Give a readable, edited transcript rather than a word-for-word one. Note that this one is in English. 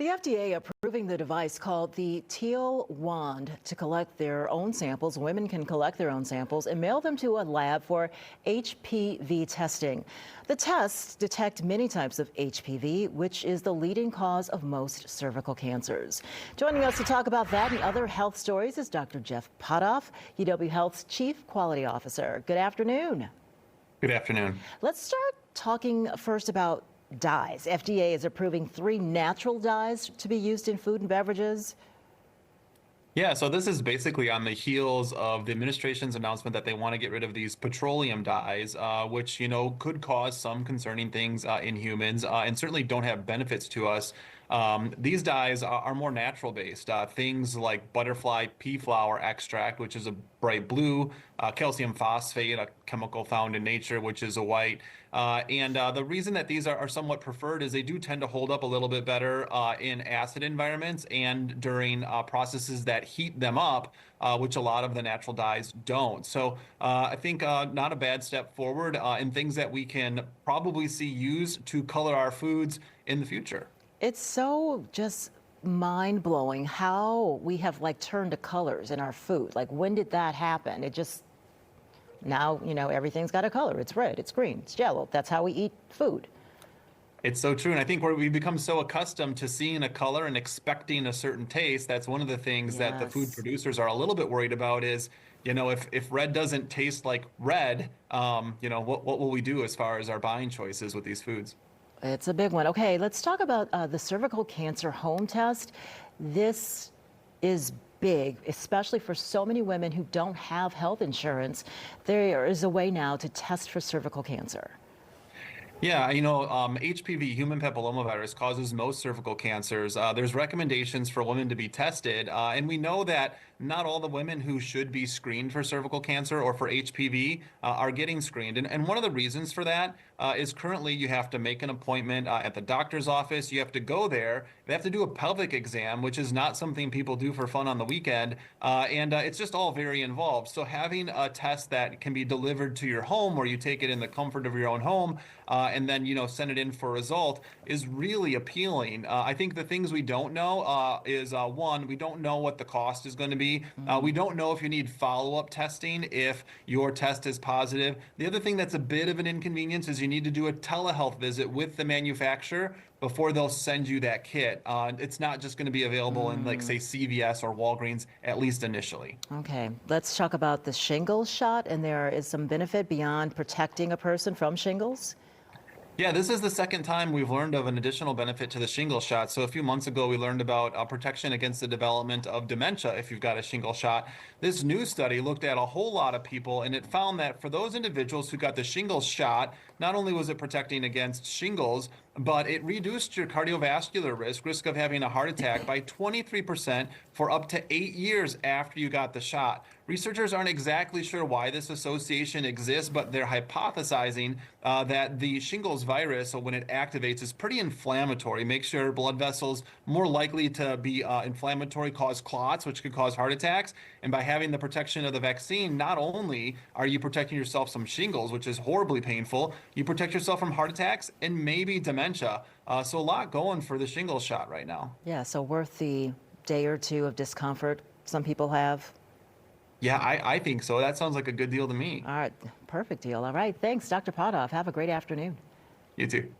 The FDA approving the device called the Teal Wand to collect their own samples. Women can collect their own samples and mail them to a lab for HPV testing. The tests detect many types of HPV, which is the leading cause of most cervical cancers. Joining us to talk about that and other health stories is Dr. Jeff Pothof, UW Health's Chief Quality Officer. Good afternoon. Good afternoon. Let's start talking first about dyes. FDA is approving 3 natural dyes to be used in food and beverages. Yeah, so this is basically on the heels of the administration's announcement that they want to get rid of these petroleum dyes, which, could cause some concerning things in humans and certainly don't have benefits to us. These dyes are more natural based. Things like butterfly pea flower extract, which is a bright blue, calcium phosphate, a chemical found in nature, which is a white. And the reason that these are somewhat preferred is they do tend to hold up a little bit better in acid environments and during processes that heat them up, which a lot of the natural dyes don't. So I think not a bad step forward in things that we can probably see used to color our foods in the future. It's so just mind-blowing how we have turned to colors in our food. When did that happen? It just now, everything's got a color. It's red, it's green, it's yellow. That's how we eat food. It's so true. And I think we've become so accustomed to seeing a color and expecting a certain taste. That's one of the things that the food producers are a little bit worried about is, if red doesn't taste like red, what will we do as far as our buying choices with these foods? It's a big one. Okay, let's talk about the cervical cancer home test. This is big, especially for so many women who don't have health insurance. There is a way now to test for cervical cancer. Yeah, HPV, human papillomavirus, causes most cervical cancers. There's recommendations for women to be tested, and we know that not all the women who should be screened for cervical cancer or for HPV are getting screened. And one of the reasons for that is currently you have to make an appointment at the doctor's office. You have to go there. They have to do a pelvic exam, which is not something people do for fun on the weekend, and it's just all very involved. So having a test that can be delivered to your home, where you take it in the comfort of your own home, and then send it in for a result is really appealing. I think the things we don't know is one, we don't know what the cost is going to be. We don't know if you need follow-up testing if your test is positive. The other thing that's a bit of an inconvenience is you need to do a telehealth visit with the manufacturer before they'll send you that kit. It's not just going to be available in say CVS or Walgreens, at least initially. Okay, let's talk about the shingles shot, and there is some benefit beyond protecting a person from shingles. Yeah, this is the second time we've learned of an additional benefit to the shingles shot. So a few months ago, we learned about protection against the development of dementia if you've got a shingles shot. This new study looked at a whole lot of people, and it found that for those individuals who got the shingles shot, not only was it protecting against shingles, but it reduced your cardiovascular risk of having a heart attack by 23% for up to 8 years after you got the shot. Researchers aren't exactly sure why this association exists, but they're hypothesizing that the shingles virus, so when it activates, is pretty inflammatory, makes your blood vessels more likely to be inflammatory, cause clots, which could cause heart attacks. And by having the protection of the vaccine, not only are you protecting yourself from shingles, which is horribly painful, you protect yourself from heart attacks and maybe dementia. So a lot going for the shingles shot right now. Yeah, so worth the day or two of discomfort some people have. Yeah, I think so. That sounds like a good deal to me. All right, perfect deal. All right, thanks, Dr. Pothof. Have a great afternoon. You too.